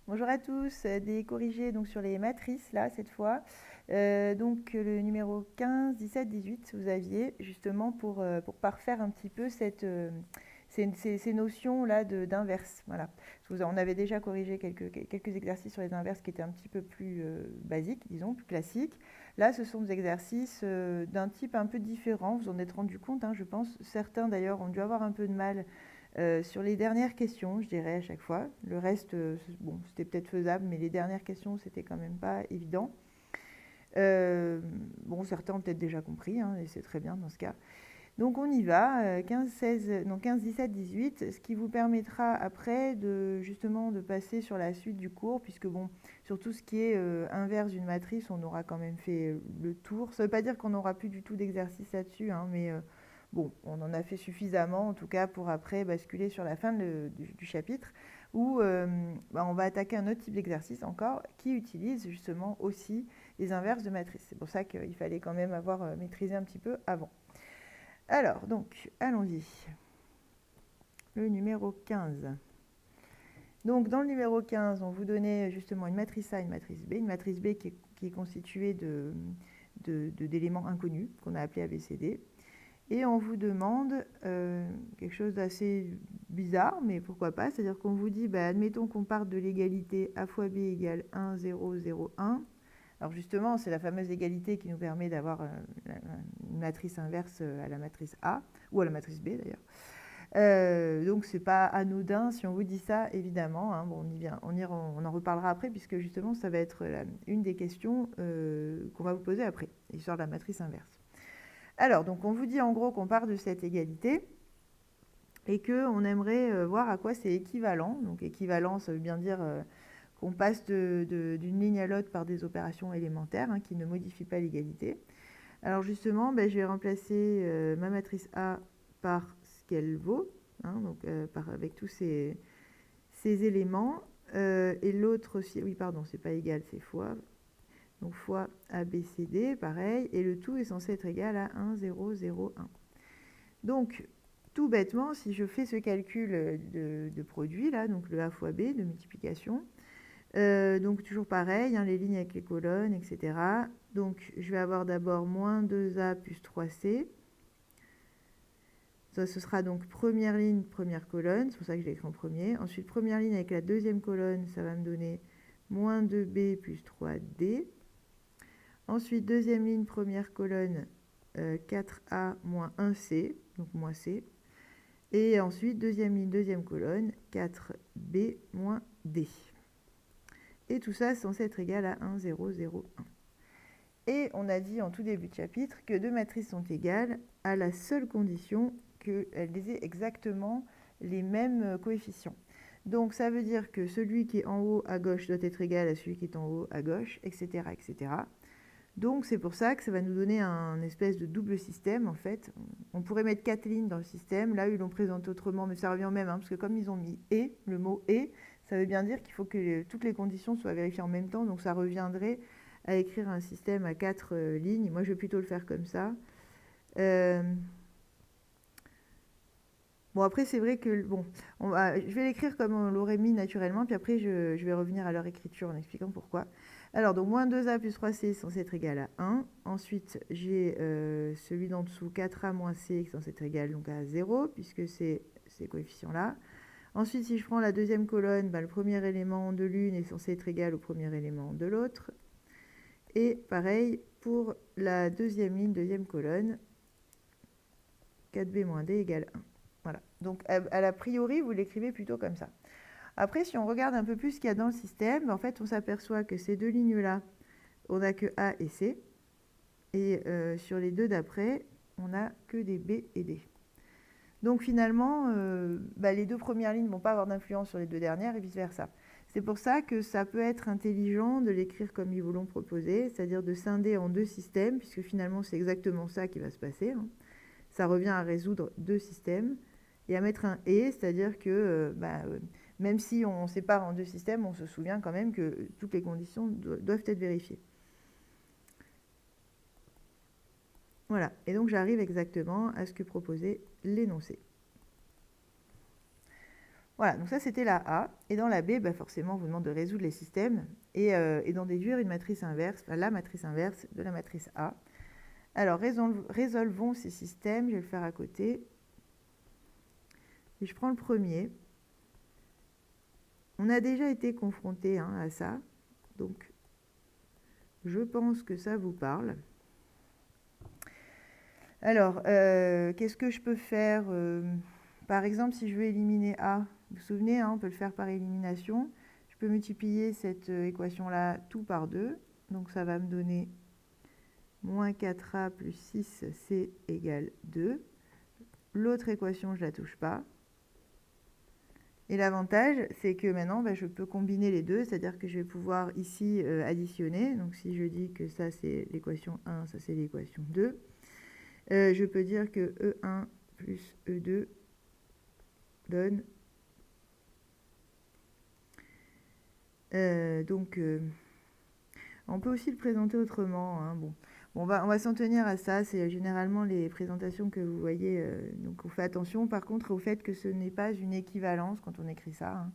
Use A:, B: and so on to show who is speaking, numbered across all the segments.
A: Bonjour à tous, des corrigés donc sur les matrices là cette fois. Donc le numéro 15, 17, 18, vous aviez justement pour parfaire un petit peu ces notions là d'inverse. Voilà. On avait déjà corrigé quelques exercices sur les inverses qui étaient un petit peu plus basiques, disons, plus classiques. Là, ce sont des exercices d'un type un peu différent, vous en êtes rendu compte, hein, je pense. Certains d'ailleurs ont dû avoir un peu de mal sur les dernières questions, je dirais à chaque fois. Le reste, bon, c'était peut-être faisable, mais les dernières questions, c'était quand même pas évident. Euh, bon, certains ont peut-être déjà compris, hein, et c'est très bien dans ce cas. Donc on y va, 15, 16, non, 15, 17, 18, ce qui vous permettra après de justement de passer sur la suite du cours, puisque bon, sur tout ce qui est inverse d'une matrice, on aura quand même fait le tour. Ça ne veut pas dire qu'on n'aura plus du tout d'exercice là-dessus, hein, mais bon, on en a fait suffisamment, en tout cas, pour après basculer sur la fin du chapitre, où on va attaquer un autre type d'exercice encore, qui utilise justement aussi les inverses de matrice. C'est pour ça qu'il fallait quand même avoir maîtrisé un petit peu avant. Alors, donc, allons-y. Le numéro 15. Donc, dans le numéro 15, on vous donnait justement une matrice A, une matrice B qui est constituée d'éléments inconnus qu'on a appelés ABCD. Et on vous demande quelque chose d'assez bizarre, mais pourquoi pas. C'est-à-dire qu'on vous dit, bah, admettons qu'on parte de l'égalité A fois B égale 1, 0, 0, 1. Alors justement, c'est la fameuse égalité qui nous permet d'avoir une matrice inverse à la matrice A, ou à la matrice B d'ailleurs. Donc c'est pas anodin si on vous dit ça, évidemment, hein. Bon, on en reparlera après, puisque justement ça va être une des questions qu'on va vous poser après, l'histoire de la matrice inverse. Alors, donc on vous dit en gros qu'on part de cette égalité et qu'on aimerait voir à quoi c'est équivalent. Donc équivalent, ça veut bien dire qu'on passe d'une ligne à l'autre par des opérations élémentaires, hein, qui ne modifient pas l'égalité. Alors justement, je vais remplacer ma matrice A par ce qu'elle vaut, hein, donc avec tous ces éléments. Et l'autre aussi, oui pardon, c'est pas égal, c'est fois. Donc fois ABCD, pareil, et le tout est censé être égal à 1, 0, 0, 1. Donc, tout bêtement, si je fais ce calcul de produit, là, donc le A fois B, de multiplication, donc toujours pareil, hein, les lignes avec les colonnes, etc. Donc, je vais avoir d'abord moins 2A plus 3C. Ça, ce sera donc première ligne, première colonne, c'est pour ça que je l'ai écrit en premier. Ensuite, première ligne avec la deuxième colonne, ça va me donner moins 2B plus 3D. Ensuite, deuxième ligne, première colonne, 4A moins 1C, donc moins C. Et ensuite, deuxième ligne, deuxième colonne, 4B moins D. Et tout ça est censé être égal à 1, 0, 0, 1. Et on a dit en tout début de chapitre que deux matrices sont égales à la seule condition qu'elles aient exactement les mêmes coefficients. Donc ça veut dire que celui qui est en haut à gauche doit être égal à celui qui est en haut à gauche, etc., etc. Donc c'est pour ça que ça va nous donner un espèce de double système en fait. On pourrait mettre 4 lignes dans le système, là ils l'ont présenté autrement, mais ça revient au même, hein, parce que comme ils ont mis « et », le mot « et », ça veut bien dire qu'il faut que toutes les conditions soient vérifiées en même temps, donc ça reviendrait à écrire un système à 4 lignes. Moi je vais plutôt le faire comme ça. Bon, après c'est vrai que, bon, je vais l'écrire comme on l'aurait mis naturellement, puis après je vais revenir à leur écriture en expliquant pourquoi. Alors, donc, moins 2A plus 3C est censé être égal à 1. Ensuite, j'ai celui d'en dessous, 4A moins C, qui est censé être égal donc à 0, puisque c'est ces coefficients-là. Ensuite, si je prends la deuxième colonne, le premier élément de l'une est censé être égal au premier élément de l'autre. Et pareil pour la deuxième ligne, deuxième colonne, 4B moins D égale 1. Voilà. Donc, à la priori, vous l'écrivez plutôt comme ça. Après, si on regarde un peu plus ce qu'il y a dans le système, en fait, on s'aperçoit que ces deux lignes-là, on n'a que A et C. Et sur les deux d'après, on n'a que des B et D. Donc finalement, les deux premières lignes ne vont pas avoir d'influence sur les deux dernières et vice-versa. C'est pour ça que ça peut être intelligent de l'écrire comme ils vous l'ont proposé, c'est-à-dire de scinder en deux systèmes, puisque finalement c'est exactement ça qui va se passer, hein. Ça revient à résoudre deux systèmes et à mettre un « et », c'est-à-dire que même si on sépare en deux systèmes, on se souvient quand même que toutes les conditions doivent être vérifiées. Voilà, et donc j'arrive exactement à ce que proposait l'énoncé. Voilà, donc ça c'était la A. Et dans la B, bah forcément, on vous demande de résoudre les systèmes et d'en déduire une matrice inverse, enfin, la matrice inverse de la matrice A. Alors, résolvons ces systèmes. Je vais le faire à côté. Et je prends le premier. On a déjà été confronté à ça. Donc, je pense que ça vous parle. Alors, qu'est-ce que je peux faire par exemple, si je veux éliminer A, vous vous souvenez, on peut le faire par élimination. Je peux multiplier cette équation-là tout par 2. Donc, ça va me donner moins 4A plus 6C égale 2. L'autre équation, je ne la touche pas. Et l'avantage, c'est que maintenant, je peux combiner les deux, c'est-à-dire que je vais pouvoir ici additionner. Donc, si je dis que ça, c'est l'équation 1, ça, c'est l'équation 2, je peux dire que E1 plus E2 donne... on peut aussi le présenter autrement. Bon, on va s'en tenir à ça. C'est généralement les présentations que vous voyez. Donc, on fait attention, par contre, au fait que ce n'est pas une équivalence quand on écrit ça.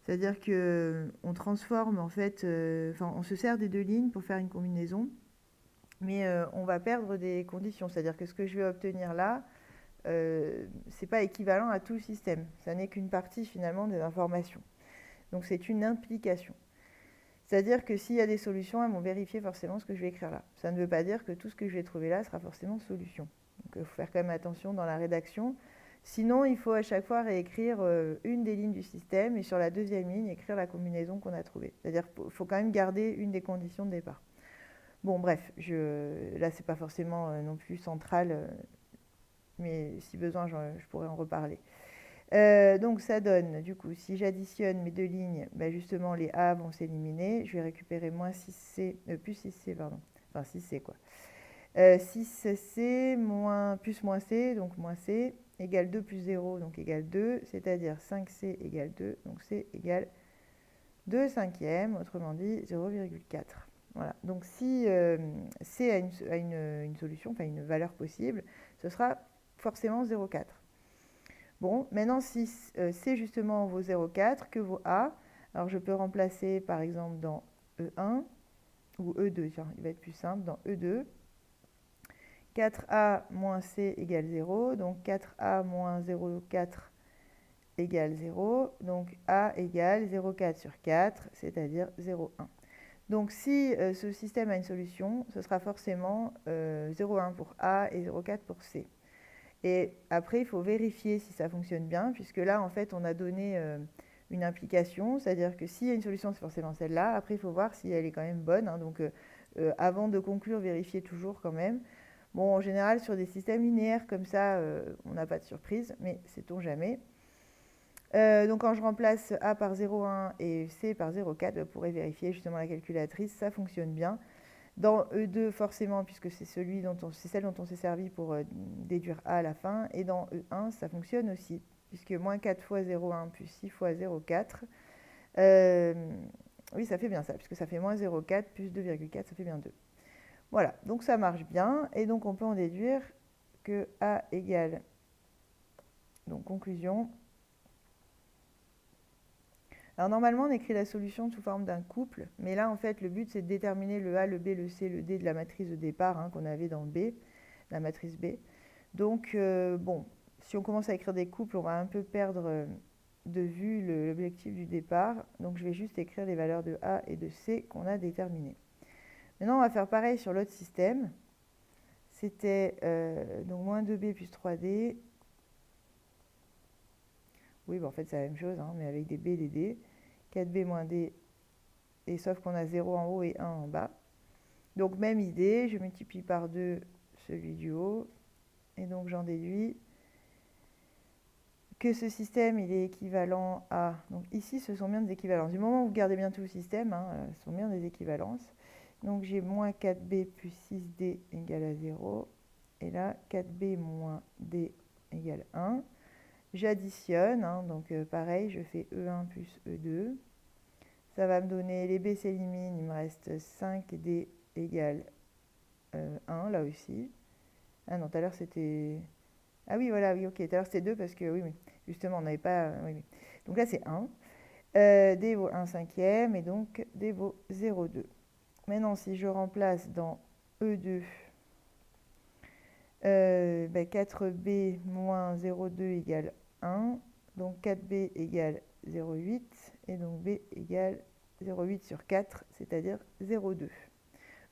A: C'est-à-dire qu'on transforme, en fait... on se sert des deux lignes pour faire une combinaison, mais on va perdre des conditions. C'est-à-dire que ce que je vais obtenir là, c'est pas équivalent à tout le système. Ça n'est qu'une partie, finalement, des informations. Donc, c'est une implication. C'est-à-dire que s'il y a des solutions, elles vont vérifier forcément ce que je vais écrire là. Ça ne veut pas dire que tout ce que je vais trouver là sera forcément solution. Donc il faut faire quand même attention dans la rédaction. Sinon, il faut à chaque fois réécrire une des lignes du système et sur la deuxième ligne, écrire la combinaison qu'on a trouvée. C'est-à-dire qu'il faut quand même garder une des conditions de départ. Bon, bref, là, c'est pas forcément non plus central, mais si besoin, je pourrais en reparler. Donc ça donne, du coup, si j'additionne mes deux lignes, justement les A vont s'éliminer. Je vais récupérer moins 6C, plus 6C, pardon. Enfin 6C quoi. 6C plus moins C, donc moins C, égale 2 plus 0, donc égale 2, c'est-à-dire 5C égale 2, donc C égale 2 cinquièmes, autrement dit 0,4. Voilà, donc si C a une solution, enfin une valeur possible, ce sera forcément 0,4. Bon, maintenant, si C justement vaut 0,4, que vaut A? Alors, je peux remplacer, par exemple, dans E1, ou E2, tiens, il va être plus simple, dans E2. 4A moins C égale 0, donc 4A moins 0,4 égale 0, donc A égale 0,4 sur 4, c'est-à-dire 0,1. Donc, si ce système a une solution, ce sera forcément 0,1 pour A et 0,4 pour C. Et après, il faut vérifier si ça fonctionne bien, puisque là, en fait, on a donné une implication, c'est-à-dire que s'il y a une solution, c'est forcément celle-là. Après, il faut voir si elle est quand même bonne. Donc, avant de conclure, vérifiez toujours quand même. Bon, en général, sur des systèmes linéaires comme ça, on n'a pas de surprise, mais sait-on jamais. Donc, quand je remplace A par 0,1 et C par 0,4, vous pourrez vérifier justement la calculatrice, ça fonctionne bien. Dans E2, forcément, puisque c'est celle dont on s'est servi pour déduire A à la fin. Et dans E1, ça fonctionne aussi, puisque moins 4 fois 0,1 plus 6 fois 0,4. Oui, ça fait bien ça, puisque ça fait moins 0,4 plus 2,4, ça fait bien 2. Voilà, donc ça marche bien. Et donc, on peut en déduire que A égale... Donc, conclusion. Alors normalement, on écrit la solution sous forme d'un couple, mais là, en fait, le but, c'est de déterminer le A, le B, le C, le D de la matrice de départ qu'on avait dans B, la matrice B. Donc, bon, si on commence à écrire des couples, on va un peu perdre de vue l'objectif du départ. Donc, je vais juste écrire les valeurs de A et de C qu'on a déterminées. Maintenant, on va faire pareil sur l'autre système. C'était donc moins 2B plus 3D. Oui, en fait, c'est la même chose, mais avec des B et des D. 4B moins D, et sauf qu'on a 0 en haut et 1 en bas. Donc, même idée, je multiplie par 2 celui du haut. Et donc, j'en déduis que ce système, il est équivalent à... Donc, ici, ce sont bien des équivalences. Du moment où vous gardez bien tout le système, ce sont bien des équivalences. Donc, j'ai moins 4B plus 6D égale à 0. Et là, 4B moins D égale 1. J'additionne, donc pareil, je fais E1 plus E2. Ça va me donner, les B s'éliminent, il me reste 5D égale 1, là aussi. Ah non, tout à l'heure c'était... Ah oui, voilà, oui, ok, tout à l'heure c'était 2 parce que, oui, Justement, on n'avait pas... oui, oui. Donc là, c'est 1. D vaut 1 cinquième et donc D vaut 0,2. Maintenant, si je remplace dans E2, 4b moins 0,2 égale 1. Donc 4b égale 0,8. Et donc b égale 0,8 sur 4, c'est-à-dire 0,2.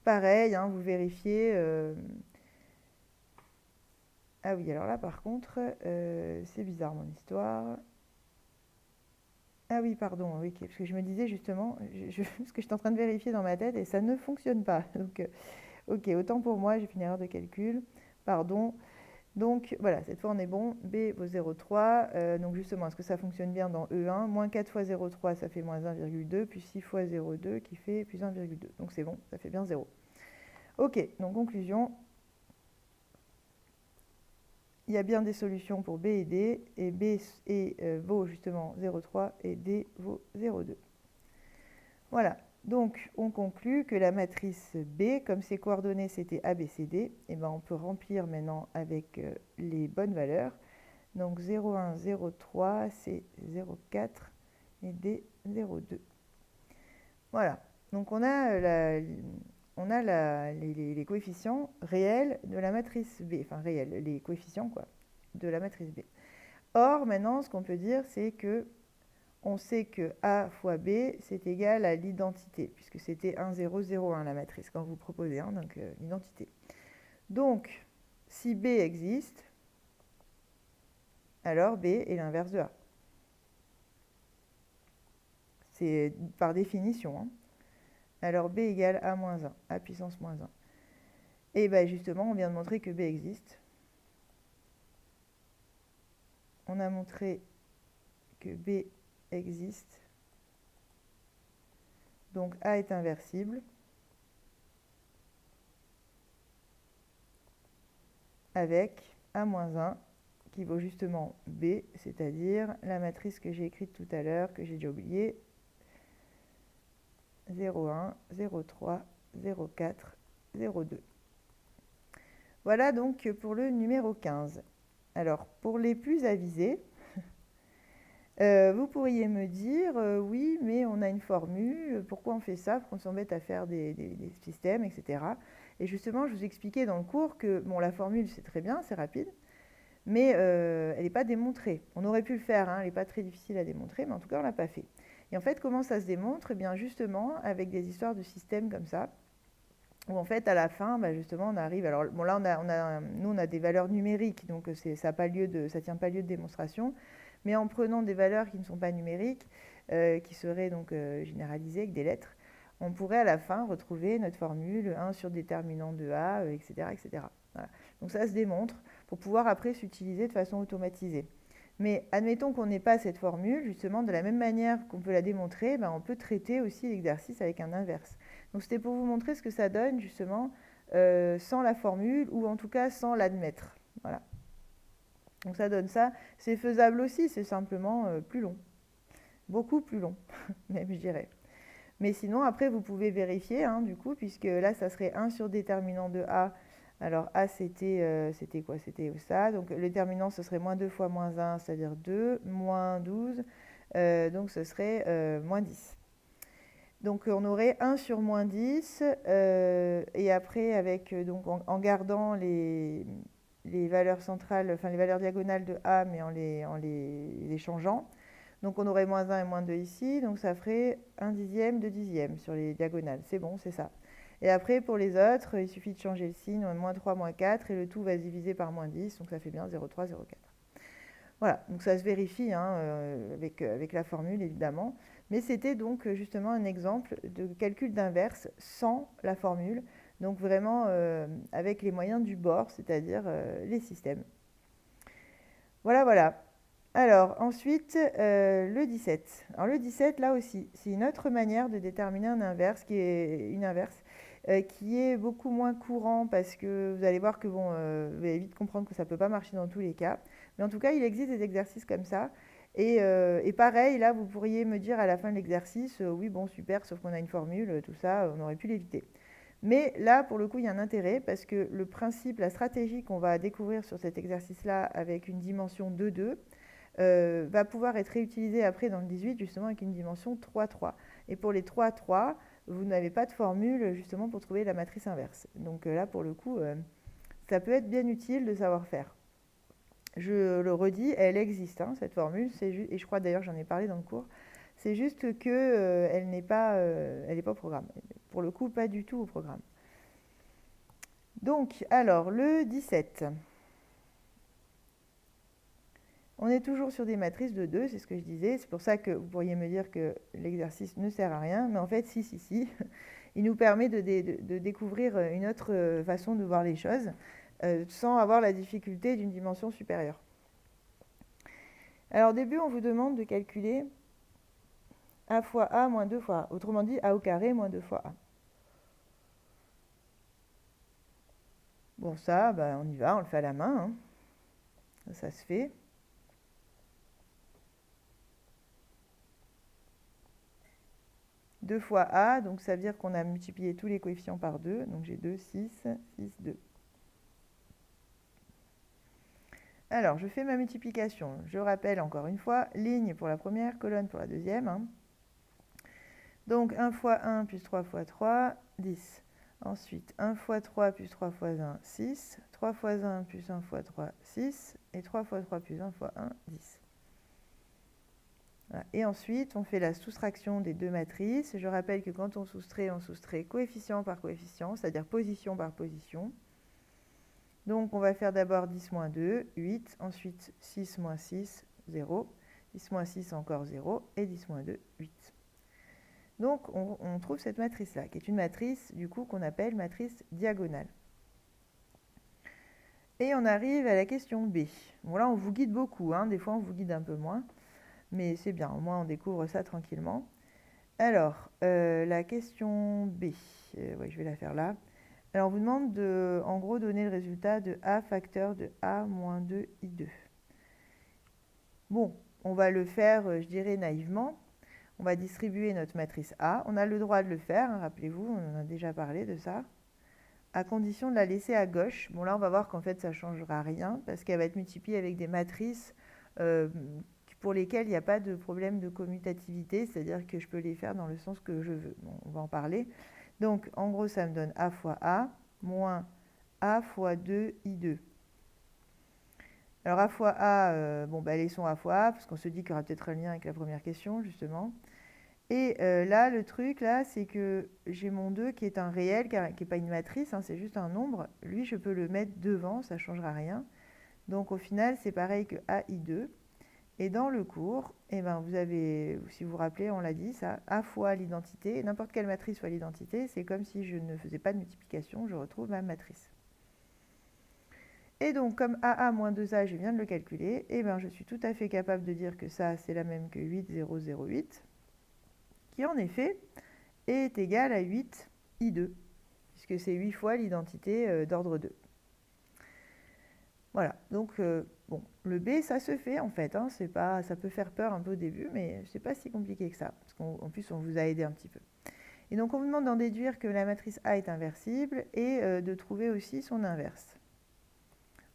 A: Pareil, hein, vous vérifiez... Ah oui, alors là, par contre, c'est bizarre mon histoire. Ah oui, pardon, oui, parce que je me disais justement, ce que j'étais en train de vérifier dans ma tête et ça ne fonctionne pas. Donc, ok, autant pour moi, j'ai fait une erreur de calcul. Pardon. Donc voilà, cette fois on est bon. B vaut 0,3. Donc justement, est-ce que ça fonctionne bien dans E1? Moins 4 fois 0,3, ça fait moins 1,2, puis 6 fois 0,2 qui fait plus 1,2. Donc c'est bon, ça fait bien 0. Ok, donc conclusion. Il y a bien des solutions pour B et D, et B vaut justement 0,3 et D vaut 0,2. Voilà, donc on conclut que la matrice B, comme ses coordonnées c'était ABCD, et ben on peut remplir maintenant avec les bonnes valeurs. Donc 0,1, 0,3, c'est 0,4 et D 0,2. Voilà, donc on a, les coefficients réels de la matrice B, enfin réels, les coefficients quoi, de la matrice B. Or, maintenant, ce qu'on peut dire, c'est que on sait que A fois B, c'est égal à l'identité, puisque c'était 1, 0, 0, 1 la matrice, quand vous proposez, hein, donc l'identité. Donc, si B existe, alors B est l'inverse de A. C'est par définition. Hein. Alors B égale A moins 1, A puissance moins 1. Et bien justement, on vient de montrer que B existe. On a montré que B existe. Donc A est inversible. Avec A-1 qui vaut justement B, c'est-à-dire la matrice que j'ai écrite tout à l'heure, que j'ai déjà oubliée, 0,1, 0,3, 0,4, 0,2. Voilà donc pour le numéro 15. Alors, pour les plus avisés, vous pourriez me dire, oui, mais on a une formule, pourquoi on fait ça, pourquoi on s'embête à faire des systèmes, etc. Et justement, je vous expliquais dans le cours que bon, la formule, c'est très bien, c'est rapide, mais elle n'est pas démontrée. On aurait pu le faire, hein, elle n'est pas très difficile à démontrer, mais en tout cas, on ne l'a pas fait. Et en fait, comment ça se démontre? Eh bien, justement, avec des histoires de systèmes comme ça, où en fait, à la fin, justement, on arrive... Alors, bon, là, nous, on a des valeurs numériques, donc ça ne tient pas lieu de démonstration, mais en prenant des valeurs qui ne sont pas numériques, qui seraient donc généralisées avec des lettres, on pourrait à la fin retrouver notre formule 1 sur déterminant de A, etc. etc. Voilà. Donc ça se démontre pour pouvoir après s'utiliser de façon automatisée. Mais admettons qu'on n'ait pas cette formule, justement, de la même manière qu'on peut la démontrer, on peut traiter aussi l'exercice avec un inverse. Donc c'était pour vous montrer ce que ça donne, justement, sans la formule, ou en tout cas sans l'admettre. Voilà. Donc ça donne ça. C'est faisable aussi, c'est simplement plus long. Beaucoup plus long, même je dirais. Mais sinon, après, vous pouvez vérifier, hein, du coup, puisque là, ça serait 1 sur déterminant de A. Alors, A, c'était quoi? C'était ça. Donc, le déterminant, ce serait moins 2 fois moins 1, c'est-à-dire 2, moins 12. Donc, ce serait moins 10. Donc, on aurait 1 sur moins 10. Et après, avec, donc, en gardant les valeurs centrales, enfin, les valeurs diagonales de A, mais en les changeant. Donc on aurait moins 1 et moins 2 ici, donc ça ferait 1 dixième, 2 dixièmes sur les diagonales. C'est bon, c'est ça. Et après, pour les autres, il suffit de changer le signe, moins 3, moins 4, et le tout va se diviser par moins 10, donc ça fait bien 0,3, 0,4. Voilà, donc ça se vérifie hein, avec la formule, évidemment. Mais c'était donc justement un exemple de calcul d'inverse sans la formule, donc vraiment avec les moyens du bord, c'est-à-dire les systèmes. Voilà, voilà. Alors, ensuite, le 17. Alors, le 17, là aussi, c'est une autre manière de déterminer un inverse, qui est beaucoup moins courant parce que vous allez voir que, bon, vous allez vite comprendre que ça ne peut pas marcher dans tous les cas. Mais en tout cas, il existe des exercices comme ça. Et pareil, là, vous pourriez me dire à la fin de l'exercice, oui, bon, super, sauf qu'on a une formule, tout ça, on aurait pu l'éviter. Mais là, pour le coup, il y a un intérêt parce que le principe, la stratégie qu'on va découvrir sur cet exercice-là avec une dimension 2,2, va pouvoir être réutilisé après dans le 18, justement avec une dimension 3, 3. Et pour les 3, 3, vous n'avez pas de formule justement pour trouver la matrice inverse. Donc là, pour le coup, ça peut être bien utile de savoir faire. Je le redis, elle existe, hein, cette formule, et je crois d'ailleurs j'en ai parlé dans le cours. C'est juste que elle n'est pas au programme. Pour le coup, pas du tout au programme. Donc, alors, le 17. On est toujours sur des matrices de 2, c'est ce que je disais. C'est pour ça que vous pourriez me dire que l'exercice ne sert à rien. Mais en fait, si. Il nous permet de découvrir une autre façon de voir les choses sans avoir la difficulté d'une dimension supérieure. Alors, au début, on vous demande de calculer a fois a moins 2 fois a. Autrement dit, a au carré moins 2 fois a. Bon, ça, on y va, on le fait à la main. Hein. Ça se fait. Deux fois a, donc ça veut dire qu'on a multiplié tous les coefficients par 2. Donc j'ai 2, 6, 6, 2. Alors, je fais ma multiplication. Je rappelle encore une fois, ligne pour la première, colonne pour la deuxième. Hein. Donc 1 fois 1 plus 3 fois 3, 10. Ensuite, 1 fois 3 plus 3 fois 1, 6. 3 fois 1 plus 1 fois 3, 6. Et 3 fois 3 plus 1 fois 1, 10. Voilà. Et ensuite, on fait la soustraction des deux matrices. Je rappelle que quand on soustrait coefficient par coefficient, c'est-à-dire position par position. Donc, on va faire d'abord 10 moins 2, 8. Ensuite, 6 moins 6, 0. 10 moins 6, encore 0. Et 10 moins 2, 8. Donc, on trouve cette matrice-là, qui est une matrice, du coup, qu'on appelle matrice diagonale. Et on arrive à la question B. Bon, là, on vous guide beaucoup. Hein. Des fois, on vous guide un peu moins. Mais c'est bien, au moins, on découvre ça tranquillement. Alors, la question B. Oui, je vais la faire là. Alors, on vous demande de, en gros, donner le résultat de A facteur de A moins 2I2. Bon, on va le faire, je dirais, naïvement. On va distribuer notre matrice A. On a le droit de le faire, hein, rappelez-vous, on en a déjà parlé de ça, à condition de la laisser à gauche. Bon, là, on va voir qu'en fait, ça ne changera rien, parce qu'elle va être multipliée avec des matrices pour lesquelles il n'y a pas de problème de commutativité, c'est-à-dire que je peux les faire dans le sens que je veux. Bon, on va en parler. Donc, en gros, ça me donne A fois A moins A fois 2I2. Alors, A fois A, laissons A fois A, parce qu'on se dit qu'il y aura peut-être un lien avec la première question, justement. Et là, le truc, là, c'est que j'ai mon 2 qui est un réel, qui n'est pas une matrice, hein, c'est juste un nombre. Lui, je peux le mettre devant, ça ne changera rien. Donc, au final, c'est pareil que AI2. Et dans le cours, vous avez, si vous vous rappelez, on l'a dit, ça, A fois l'identité, n'importe quelle matrice fois l'identité, c'est comme si je ne faisais pas de multiplication, je retrouve ma matrice. Et donc, comme AA moins 2A, je viens de le calculer, je suis tout à fait capable de dire que ça, c'est la même que 8008, qui en effet est égal à 8I2, puisque c'est 8 fois l'identité d'ordre 2. Voilà, donc le B, ça se fait en fait. Hein, ça peut faire peur un peu au début, mais c'est pas si compliqué que ça, parce qu'en plus, on vous a aidé un petit peu. Et donc, on vous demande d'en déduire que la matrice A est inversible et de trouver aussi son inverse.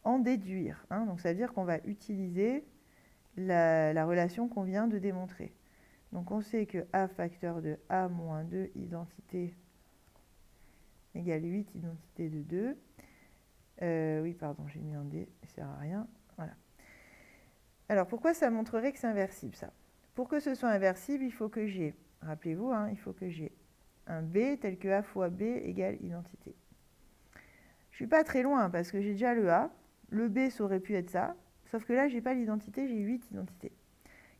A: En déduire, hein, donc ça veut dire qu'on va utiliser la relation qu'on vient de démontrer. Donc, on sait que A facteur de A moins 2 identité égale 8 identité de 2. Oui, pardon, j'ai mis un D, ça ne sert à rien. Voilà. Alors, pourquoi ça montrerait que c'est inversible, ça? Pour que ce soit inversible, il faut que j'ai, rappelez-vous, hein, il faut que j'ai un B tel que A fois B égale identité. Je ne suis pas très loin, parce que j'ai déjà le A. Le B, ça aurait pu être ça. Sauf que là, je n'ai pas l'identité, j'ai 8 identités.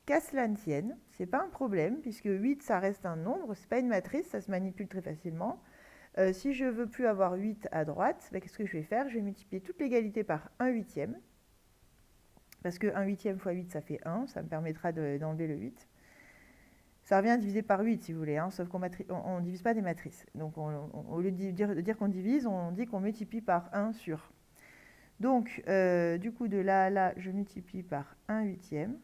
A: Qu'à cela ne tienne, ce n'est pas un problème, puisque 8, ça reste un nombre, ce n'est pas une matrice, ça se manipule très facilement. Si je ne veux plus avoir 8 à droite, qu'est-ce que je vais faire? Je vais multiplier toute l'égalité par 1 huitième. Parce que 1 huitième fois 8, ça fait 1. Ça me permettra d'enlever le 8. Ça revient à diviser par 8, si vous voulez, hein, sauf qu'on ne divise pas des matrices. Donc, au lieu de dire qu'on divise, on dit qu'on multiplie par 1 sur. Donc, du coup, de là à là, je multiplie par 1 huitième.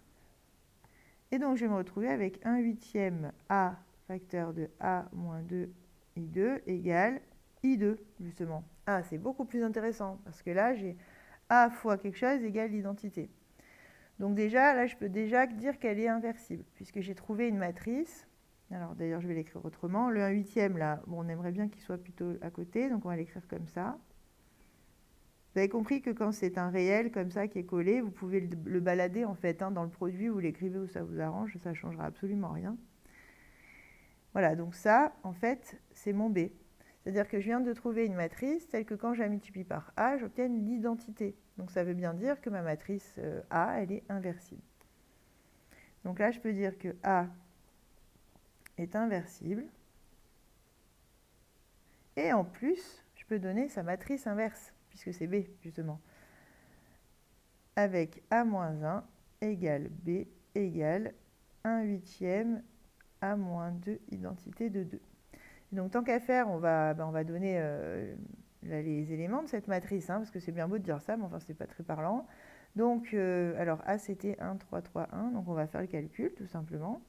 A: Et donc, je vais me retrouver avec 1 huitième A facteur de A moins 2 I2 égale I2, justement. Ah, c'est beaucoup plus intéressant, parce que là, j'ai A fois quelque chose égale l'identité. Donc déjà, là, je peux déjà dire qu'elle est inversible, puisque j'ai trouvé une matrice. Alors d'ailleurs, je vais l'écrire autrement. Le 1/8, là, bon, on aimerait bien qu'il soit plutôt à côté, donc on va l'écrire comme ça. Vous avez compris que quand c'est un réel comme ça qui est collé, vous pouvez le balader en fait dans le produit, vous l'écrivez où ça vous arrange, ça ne changera absolument rien. Voilà, donc ça, en fait, c'est mon B. C'est-à-dire que je viens de trouver une matrice telle que quand je la multiplie par A, j'obtiens l'identité. Donc ça veut bien dire que ma matrice A, elle est inversible. Donc là, je peux dire que A est inversible. Et en plus, je peux donner sa matrice inverse, puisque c'est B, justement. Avec A-1 égale B égale 1/8 A-2 identité de 2. Et donc, tant qu'à faire, on va donner les éléments de cette matrice, parce que c'est bien beau de dire ça, mais enfin, c'est pas très parlant. Donc, alors A, c'était 1, 3, 3, 1. Donc, on va faire le calcul, tout simplement.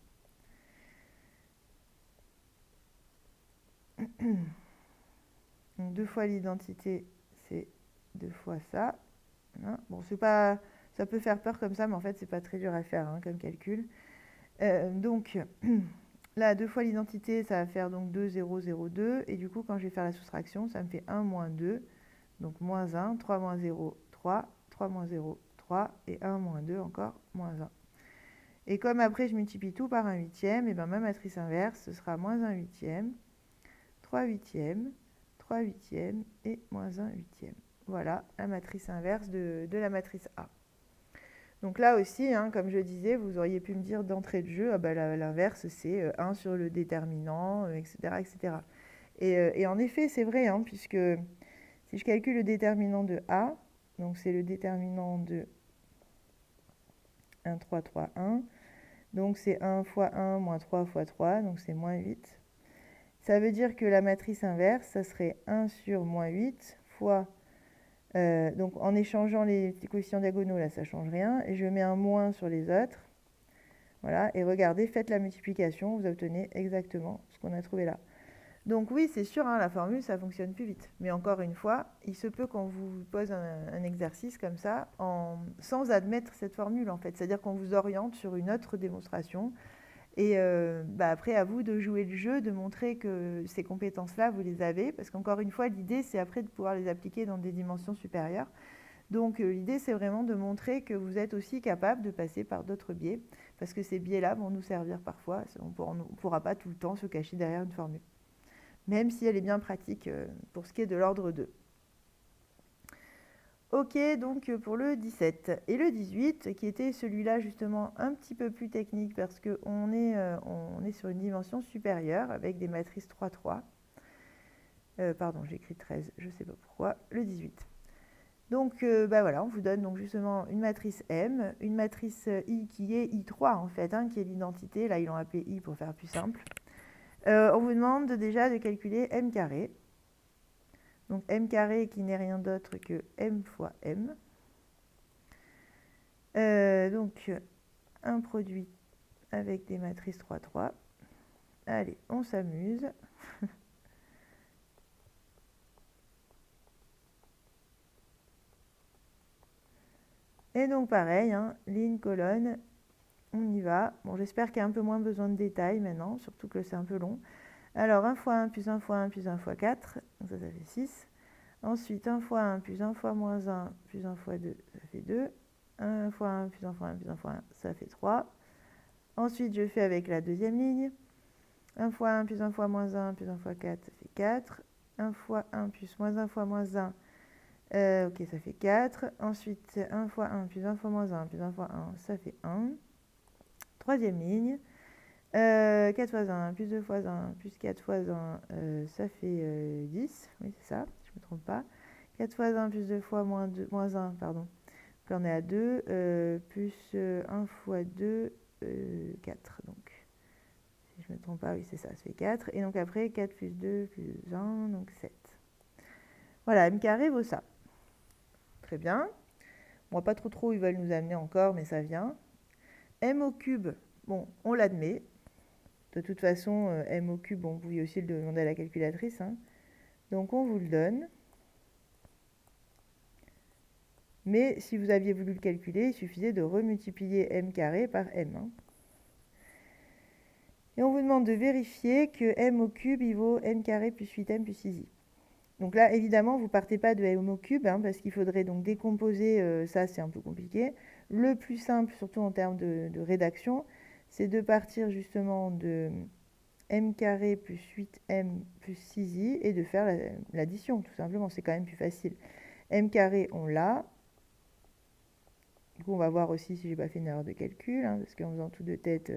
A: Donc, 2 fois l'identité, c'est 2 fois ça. Bon, c'est pas, ça peut faire peur comme ça, mais en fait, c'est pas très dur à faire comme calcul. Donc, là, 2 fois l'identité, ça va faire donc 2, 0, 0, 2. Et du coup, quand je vais faire la soustraction, ça me fait 1 moins 2. Donc, moins 1, 3 moins 0, 3, 3 moins 0, 3, et 1 moins 2, encore moins 1. Et comme après, je multiplie tout par 1/8, et bien ma matrice inverse, ce sera moins 1/8, 3/8, 3/8 et moins 1/8. Voilà la matrice inverse de la matrice A. Donc là aussi, comme je disais, vous auriez pu me dire d'entrée de jeu, l'inverse, c'est 1 sur le déterminant, etc. etc. Et en effet, c'est vrai, puisque si je calcule le déterminant de A, donc c'est le déterminant de 1, 3, 3, 1. Donc c'est 1 fois 1 moins 3 fois 3, donc c'est moins 8. Ça veut dire que la matrice inverse, ça serait 1 sur moins 8 fois... donc en échangeant les petits coefficients diagonaux, là, ça ne change rien. Et je mets un moins sur les autres. Voilà, et regardez, faites la multiplication, vous obtenez exactement ce qu'on a trouvé là. Donc oui, c'est sûr, la formule, ça fonctionne plus vite. Mais encore une fois, il se peut qu'on vous pose un exercice comme ça, sans admettre cette formule, en fait. C'est-à-dire qu'on vous oriente sur une autre démonstration. Et après, à vous de jouer le jeu, de montrer que ces compétences-là, vous les avez. Parce qu'encore une fois, l'idée, c'est après de pouvoir les appliquer dans des dimensions supérieures. Donc l'idée, c'est vraiment de montrer que vous êtes aussi capable de passer par d'autres biais. Parce que ces biais-là vont nous servir parfois. On ne pourra pas tout le temps se cacher derrière une formule. Même si elle est bien pratique pour ce qui est de l'ordre 2. Ok, donc pour le 17. Et le 18, qui était celui-là justement un petit peu plus technique parce qu'on est sur une dimension supérieure avec des matrices 3, 3. Pardon, j'ai écrit 13, je ne sais pas pourquoi. Le 18. Donc voilà, on vous donne donc justement une matrice M, une matrice I qui est I3 en fait, qui est l'identité. Là, ils l'ont appelé I pour faire plus simple. On vous demande déjà de calculer M carré. Donc M carré qui n'est rien d'autre que M fois M. Donc un produit avec des matrices 3, 3. Allez, on s'amuse. Et donc pareil, ligne, colonne, on y va. Bon, j'espère qu'il y a un peu moins besoin de détails maintenant, surtout que c'est un peu long. Alors 1 fois 1 plus 1 fois 1 plus 1 fois 4, donc ça fait 6. Ensuite 1 fois 1 plus 1 fois moins 1 plus 1 fois 2, ça fait 2. 1 fois 1 plus 1 fois 1 plus 1 fois 1, ça fait 3. Ensuite je fais avec la deuxième ligne. 1 fois 1 plus 1 fois moins 1 plus 1 fois 4, ça fait 4. 1 fois 1 plus moins 1 fois moins 1, ok, ça fait 4. Ensuite 1 fois 1 plus 1 fois moins 1 plus 1 fois 1, ça fait 1. Troisième ligne. 4 fois 1 plus 2 fois 1 plus 4 fois 1, ça fait 10. Oui, c'est ça, je ne me trompe pas. 4 fois 1 plus 2 fois moins 1, pardon. Donc on est à 2, plus 1 fois 2, 4. Donc, si je ne me trompe pas, oui, c'est ça, ça fait 4. Et donc après, 4 plus 2 plus 1, donc 7. Voilà, M carré vaut ça. Très bien. Bon, pas trop où ils veulent nous amener encore, mais ça vient. M au cube, bon, on l'admet. De toute façon, M au cube, vous pouvez aussi le demander à la calculatrice. Donc on vous le donne. Mais si vous aviez voulu le calculer, il suffisait de remultiplier m carré par m. Hein. Et on vous demande de vérifier que m au cube il vaut n carré plus 8m plus 6i. Donc là, évidemment, vous ne partez pas de m au cube, hein, parce qu'il faudrait donc décomposer, ça c'est un peu compliqué. Le plus simple, surtout en termes de rédaction, c'est de partir justement de m carré plus 8m plus 6i et de faire l'addition, tout simplement. C'est quand même plus facile. M carré, on l'a. Du coup, on va voir aussi si j'ai pas fait une erreur de calcul, hein, parce qu'en faisant tout de tête,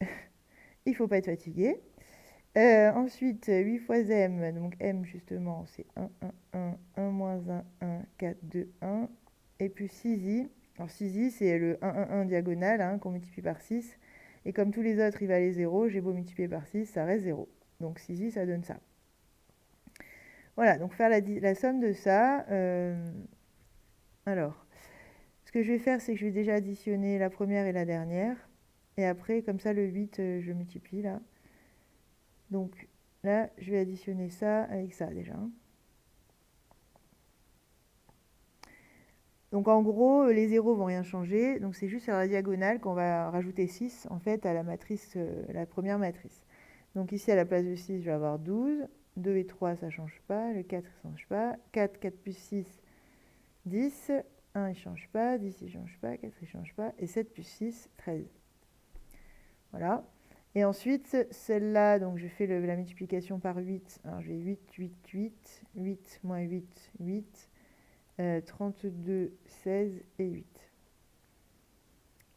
A: il ne faut pas être fatigué. Ensuite, 8 fois m, donc m justement, c'est 1, 1, 1, 1 moins 1, 1, 4, 2, 1. Et plus 6i. Alors 6i, c'est le 1, 1, 1 diagonale, hein, qu'on multiplie par 6. Et comme tous les autres, il valait 0, j'ai beau multiplier par 6, ça reste 0. Donc 6i, ça donne ça. Voilà, donc faire la somme de ça. Alors, ce que je vais faire, c'est que je vais déjà additionner la première et la dernière. Et après, comme ça, le 8, je multiplie là. Donc là, je vais additionner ça avec ça déjà. Donc en gros, les zéros vont rien changer. Donc c'est juste à la diagonale qu'on va rajouter 6 en fait à la matrice, la première matrice. Donc ici à la place de 6, je vais avoir 12. 2 et 3, ça ne change pas. Le 4, ça ne change pas. 4, 4 plus 6, 10. 1, il ne change pas. 10, il ne change pas. 4, il ne change pas. Et 7 plus 6, 13. Voilà. Et ensuite, celle-là, donc je fais la multiplication par 8. Alors je vais 8, 8, 8. 8 moins 8, 8. 32, 16 et 8.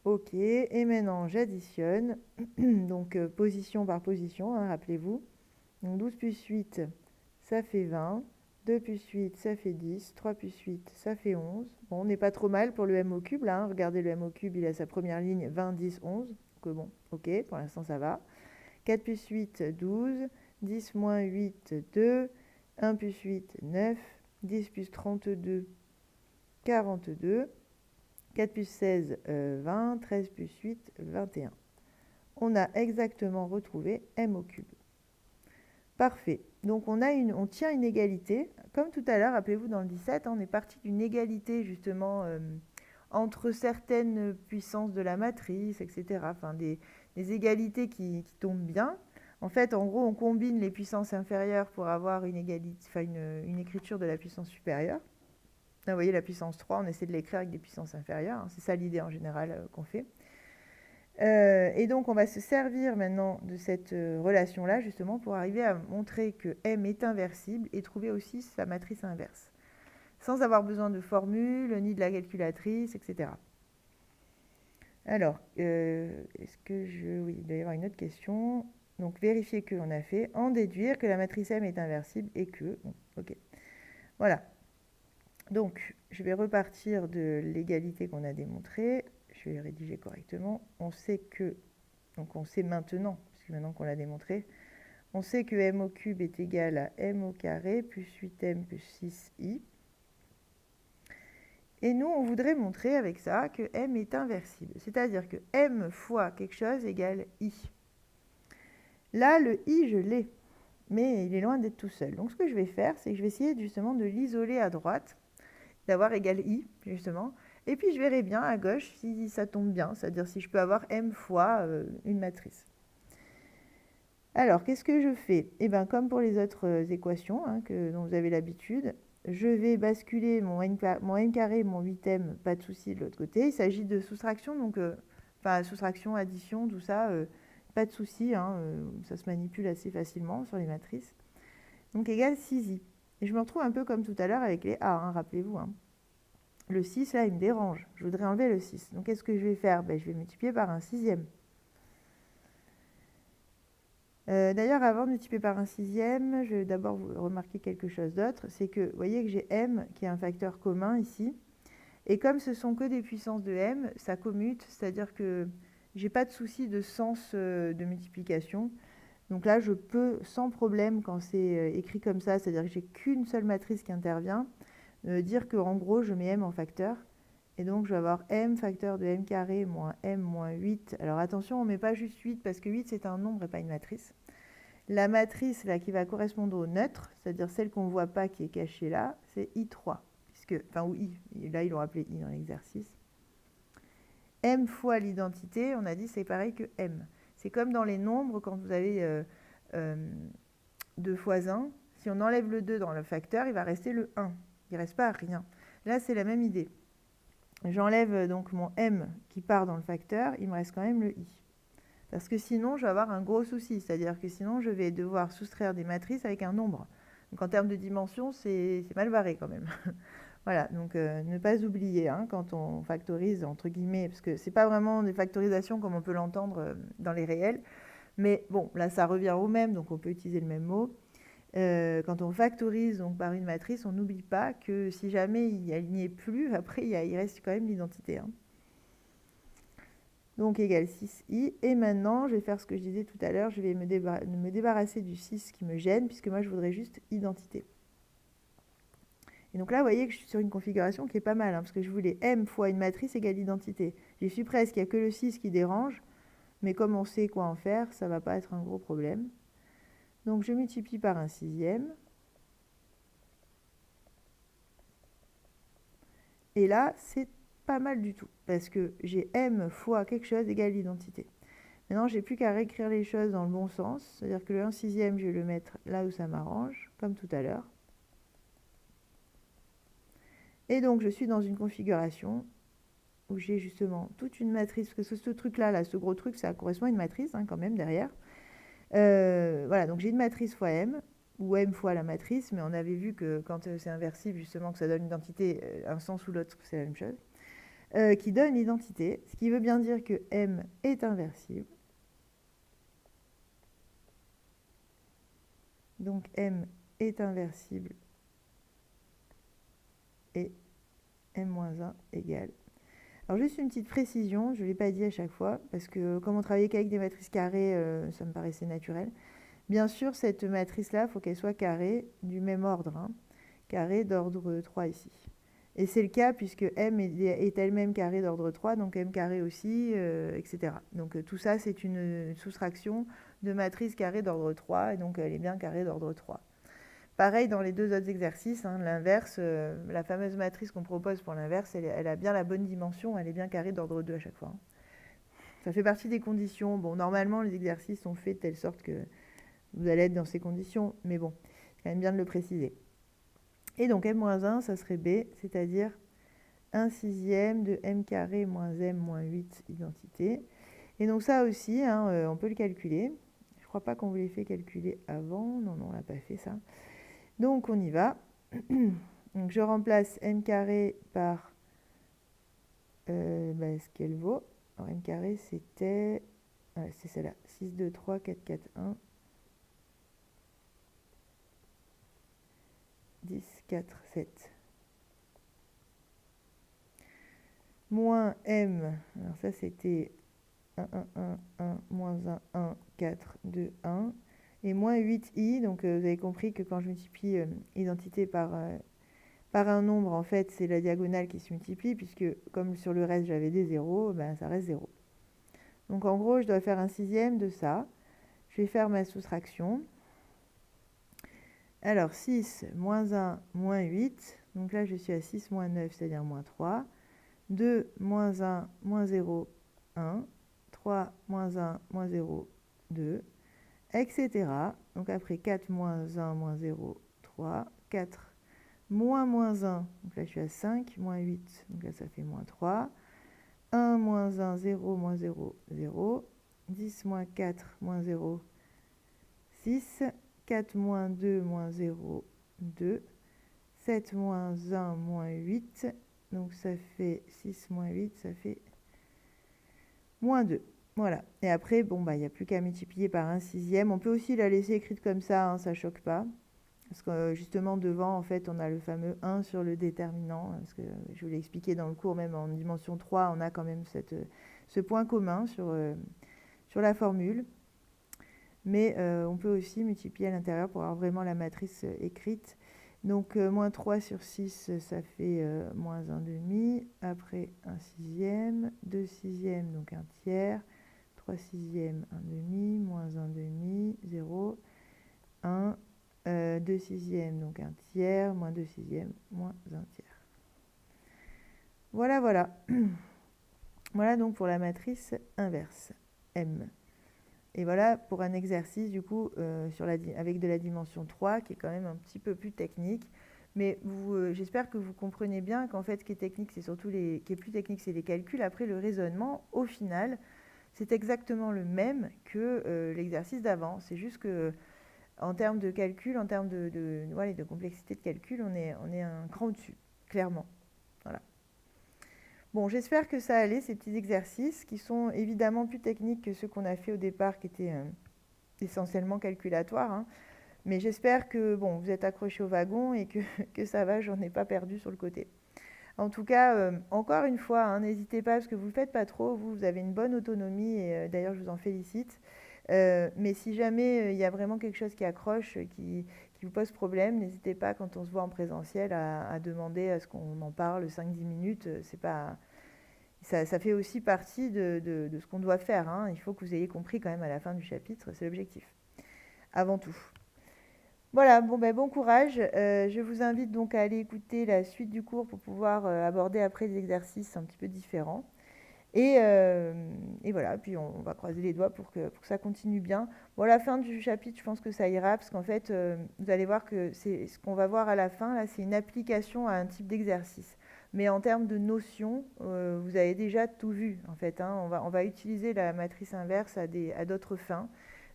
A: Ok, et maintenant j'additionne, donc position par position, hein, rappelez-vous. Donc 12 plus 8, ça fait 20. 2 plus 8, ça fait 10. 3 plus 8, ça fait 11. Bon, on n'est pas trop mal pour le m au cube, là. Hein. Regardez, le m au cube, il a sa première ligne 20, 10, 11. Donc bon, ok, pour l'instant ça va. 4 plus 8, 12. 10 moins 8, 2. 1 plus 8, 9. 10 plus 32, 42. 4 plus 16, 20. 13 plus 8, 21. On a exactement retrouvé m au cube. Parfait. Donc on tient une égalité. Comme tout à l'heure, rappelez-vous, dans le 17, on est parti d'une égalité justement entre certaines puissances de la matrice, etc. Enfin, des égalités qui tombent bien. En fait, en gros, on combine les puissances inférieures pour avoir une égalité, enfin une écriture de la puissance supérieure. Là, vous voyez, la puissance 3, on essaie de l'écrire avec des puissances inférieures. Hein. C'est ça l'idée en général qu'on fait. Et donc, on va se servir maintenant de cette relation-là, justement, pour arriver à montrer que M est inversible et trouver aussi sa matrice inverse, sans avoir besoin de formule, ni de la calculatrice, etc. Alors, est-ce que oui, il doit y avoir une autre question. Donc, vérifier qu'on a fait, en déduire que la matrice M est inversible et que... Bon, ok. Voilà. Donc, je vais repartir de l'égalité qu'on a démontrée. Je vais rédiger correctement. On sait que, donc on sait maintenant, puisque maintenant qu'on l'a démontré, on sait que m au cube est égal à m au carré plus 8m plus 6i. Et nous, on voudrait montrer avec ça que m est inversible. C'est-à-dire que m fois quelque chose égale i. Là, le i, je l'ai, mais il est loin d'être tout seul. Donc, ce que je vais faire, c'est que je vais essayer justement de l'isoler à droite, d'avoir égal i, justement. Et puis, je verrai bien à gauche si ça tombe bien, c'est-à-dire si je peux avoir m fois une matrice. Alors, qu'est-ce que je fais? Eh bien, comme pour les autres équations hein, dont vous avez l'habitude, je vais basculer mon n carré, mon 8m, pas de souci de l'autre côté. Il s'agit de soustraction, donc, enfin, soustraction, addition, tout ça, pas de souci, hein, ça se manipule assez facilement sur les matrices. Donc, égal 6i. Et je me retrouve un peu comme tout à l'heure avec les a, hein, rappelez-vous. Hein. Le 6, là, il me dérange. Je voudrais enlever le 6. Donc, qu'est-ce que je vais faire? Je vais multiplier par un sixième. D'ailleurs, avant de multiplier par un sixième, je vais d'abord vous remarquer quelque chose d'autre. C'est que, vous voyez que j'ai m qui est un facteur commun ici. Et comme ce sont que des puissances de m, ça commute. C'est-à-dire que je n'ai pas de souci de sens de multiplication. Donc là, je peux, sans problème, quand c'est écrit comme ça, c'est-à-dire que j'ai qu'une seule matrice qui intervient, dire qu'en gros, je mets m en facteur. Et donc, je vais avoir m facteur de m carré moins m moins 8. Alors attention, on ne met pas juste 8 parce que 8, c'est un nombre et pas une matrice. La matrice là, qui va correspondre au neutre, c'est-à-dire celle qu'on ne voit pas qui est cachée là, c'est I3, puisque, enfin, ou i, là ils l'ont appelé i dans l'exercice. M fois l'identité, on a dit c'est pareil que m. C'est comme dans les nombres, quand vous avez 2 fois 1, si on enlève le 2 dans le facteur, il va rester le 1. Il ne reste pas rien. Là, c'est la même idée. J'enlève donc mon m qui part dans le facteur, il me reste quand même le i. Parce que sinon, je vais avoir un gros souci. C'est-à-dire que sinon, je vais devoir soustraire des matrices avec un nombre. Donc en termes de dimension, c'est mal barré quand même. Voilà, donc ne pas oublier quand on factorise, entre guillemets, parce que ce n'est pas vraiment des factorisations comme on peut l'entendre dans les réels. Mais bon, là, ça revient au même, donc on peut utiliser le même mot. Quand on factorise donc, par une matrice, on n'oublie pas que si jamais il n'y est plus, après, il reste quand même l'identité. Donc, égale 6i. Et maintenant, je vais faire ce que je disais tout à l'heure. Je vais me débarrasser du 6 qui me gêne, puisque moi, je voudrais juste identité. Et donc là, vous voyez que je suis sur une configuration qui est pas mal, parce que je voulais m fois une matrice égale identité. J'y suis presque, il n'y a que le 6 qui dérange. Mais comme on sait quoi en faire, ça ne va pas être un gros problème. Donc, je multiplie par un sixième. Et là, c'est pas mal du tout, parce que j'ai m fois quelque chose égale l'identité. Maintenant, j'ai plus qu'à réécrire les choses dans le bon sens, c'est-à-dire que le 1 sixième, je vais le mettre là où ça m'arrange, comme tout à l'heure. Et donc, je suis dans une configuration où j'ai justement toute une matrice, parce que ce truc-là, là, ce gros truc, ça correspond à une matrice quand même derrière. Voilà, donc j'ai une matrice fois m, ou m fois la matrice, mais on avait vu que quand c'est inversible, justement, que ça donne une identité, un sens ou l'autre, c'est la même chose, qui donne l'identité, ce qui veut bien dire que m est inversible. Donc m est inversible et m-1 égale. Alors juste une petite précision, je ne l'ai pas dit à chaque fois, parce que comme on travaillait qu'avec des matrices carrées, ça me paraissait naturel. Bien sûr, cette matrice-là, il faut qu'elle soit carrée du même ordre, carrée d'ordre 3 ici. Et c'est le cas puisque m est elle-même carrée d'ordre 3, donc m carré aussi, etc. Donc tout ça, c'est une soustraction de matrice carrée d'ordre 3, et donc elle est bien carrée d'ordre 3. Pareil dans les deux autres exercices, l'inverse, la fameuse matrice qu'on propose pour l'inverse, elle a bien la bonne dimension, elle est bien carrée d'ordre 2 à chaque fois. Ça fait partie des conditions. Bon, normalement, les exercices sont faits de telle sorte que vous allez être dans ces conditions, mais bon, c'est quand même bien de le préciser. Et donc m-1, ça serait b, c'est-à-dire 1 sixième de m carré moins m moins 8 identité. Et donc ça aussi, on peut le calculer. Je ne crois pas qu'on vous l'ait fait calculer avant. Non, on ne l'a pas fait ça. Donc on y va. Donc je remplace m carré par ce qu'elle vaut. Alors m carré c'était, c'est celle-là, 6, 2, 3, 4, 4, 1, 10, 4, 7. Moins m, alors ça c'était 1, 1, 1, 1, moins 1, 1, 4, 2, 1. Et moins 8i, donc vous avez compris que quand je multiplie identité par un nombre, en fait, c'est la diagonale qui se multiplie, puisque comme sur le reste, j'avais des zéros, ça reste 0. Donc en gros, je dois faire un sixième de ça. Je vais faire ma soustraction. Alors 6, moins 1, moins 8. Donc là, je suis à 6 moins 9, c'est-à-dire moins 3. 2, moins 1, moins 0, 1. 3, moins 1, moins 0, 2. Etc. Donc après 4, moins 1, moins 0, 3. 4, moins 1, donc là je suis à 5, moins 8, donc là ça fait moins 3. 1, moins 1, 0, moins 0, 0. 10, moins 4, moins 0, 6. 4, moins 2, moins 0, 2. 7, moins 1, moins 8. Donc ça fait 6, moins 8, ça fait moins 2. Voilà. Et après, bon, il n'y a plus qu'à multiplier par un sixième. On peut aussi la laisser écrite comme ça, ça ne choque pas. Parce que justement, devant, en fait, on a le fameux 1 sur le déterminant. Parce que je vous l'ai expliqué dans le cours, même en dimension 3, on a quand même ce point commun sur la formule. Mais on peut aussi multiplier à l'intérieur pour avoir vraiment la matrice écrite. Donc, moins 3 sur 6, ça fait moins 1 demi. Après, 1 sixième, 2 sixièmes, donc 1 tiers. 3 sixièmes, 1 demi, moins 1 demi, 0, 1. 2 sixièmes, donc 1 tiers, moins 2 sixièmes, moins 1 tiers. Voilà, voilà. Voilà donc pour la matrice inverse, M. Et voilà pour un exercice du coup avec de la dimension 3 qui est quand même un petit peu plus technique. Mais j'espère que vous comprenez bien qu'en fait ce qui est technique, c'est surtout qui est plus technique, c'est les calculs. Après le raisonnement, au final, c'est exactement le même que l'exercice d'avant. C'est juste que en termes de calcul, en termes ouais, de complexité de calcul, on est un cran au-dessus, clairement. Voilà. Bon, j'espère que ça allait, ces petits exercices, qui sont évidemment plus techniques que ceux qu'on a fait au départ, qui étaient essentiellement calculatoires. Hein. Mais j'espère que bon, vous êtes accrochés au wagon et que, que ça va, j'en ai pas perdu sur le côté. En tout cas, encore une fois, hein, n'hésitez pas, parce que vous ne le faites pas trop, vous avez une bonne autonomie, et d'ailleurs je vous en félicite. Mais si jamais il y a vraiment quelque chose qui accroche, qui vous pose problème, n'hésitez pas, quand on se voit en présentiel, à demander à ce qu'on en parle 5-10 minutes. C'est pas, ça fait aussi partie de ce qu'on doit faire. Hein. Il faut que vous ayez compris quand même à la fin du chapitre, c'est l'objectif, avant tout. Voilà, bon, ben, bon courage. Je vous invite donc à aller écouter la suite du cours pour pouvoir aborder après des exercices un petit peu différents. Et voilà, puis on va croiser les doigts pour que ça continue bien. Bon, à la fin du chapitre, je pense que ça ira, parce qu'en fait, vous allez voir que c'est ce qu'on va voir à la fin, là, c'est une application à un type d'exercice. Mais en termes de notions, vous avez déjà tout vu, en fait. Hein. On va utiliser la matrice inverse à d'autres fins,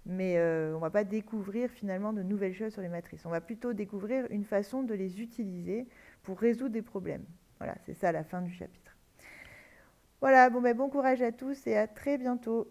A: mais on ne va pas découvrir finalement de nouvelles choses sur les matrices. On va plutôt découvrir une façon de les utiliser pour résoudre des problèmes. Voilà, c'est ça la fin du chapitre. Voilà, bon, ben, bon courage à tous et à très bientôt.